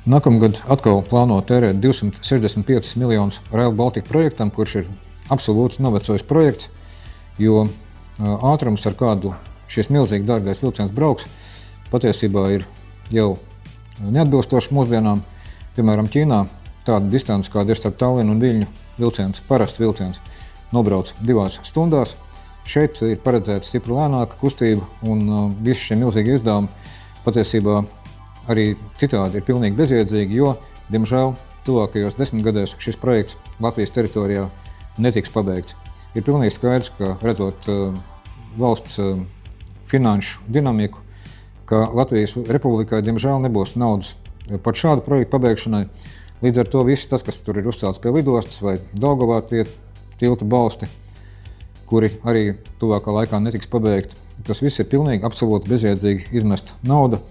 Nākamgad atkal plāno tērēt 265 miljonus Rail Baltica projektam, kurš ir absolūti novecojis projekts, jo ātrums, ar kādu šis milzīgi dārgais vilciens brauks, patiesībā ir jau neatbilstoši mūsdienām. Piemēram, Ķīnā tāda distance, kāda ir starp Tallinu un Viļņu vilciens, parasts vilciens, nobrauc 2 stundās. Šeit ir paredzēta stipri lēnāka kustība un visi šie milzīgi izdevumi patiesībā arī citādi ir pilnīgi bezjēdzīgi, jo, diemžēl, tuvākajos 10 gadēs šis projekts Latvijas teritorijā netiks pabeigts. Ir pilnīgi skaidrs, ka redzot valsts finanšu dinamiku, ka Latvijas Republikai, diemžēl, nebūs naudas pat šādu projektu pabeigšanai. Līdz ar to viss tas, kas tur ir uzcelts pie lidostas vai Daugavā tie tilta balsti, kuri arī tuvākā laikā netiks pabeigti, tas viss ir pilnīgi absolūti bezjēdzīgi izmesta nauda,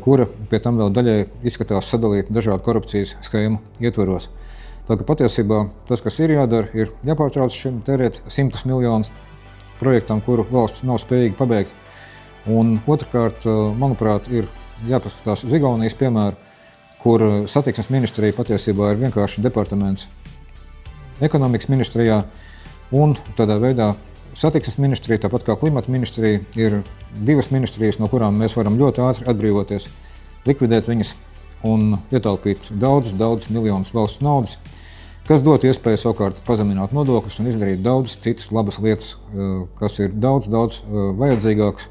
kura pie tam vēl daļai izskatās sadalīta dažādu korupcijas schēmu ietvaros. Tā ka patiesībā tas, kas ir jādara, ir jāpārtrauc šim tērēt 100 miljonus projektam, kuru valsts nav spējīga pabeigt. Un otrkārt, manuprāt, ir jāpaskatās uz Igaunijas piemēru, kur satiksmes ministrija patiesībā ir vienkārši departaments ekonomikas ministrijā, un tādā veidā satiksmes ministrija, tāpat kā klimata ministrija, ir 2 ministrijas, no kurām mēs varam ļoti ātri atbrīvoties, likvidēt viņas un ietaupīt daudzus miljonus valsts naudas, kas dot iespēju savukārt pazemināt nodokļus un izdarīt daudzas citas labas lietas, kas ir daudz vajadzīgākas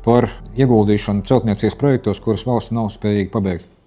par ieguldīšanu celtniecības projektos, kuras valsts nav spējīga pabeigt.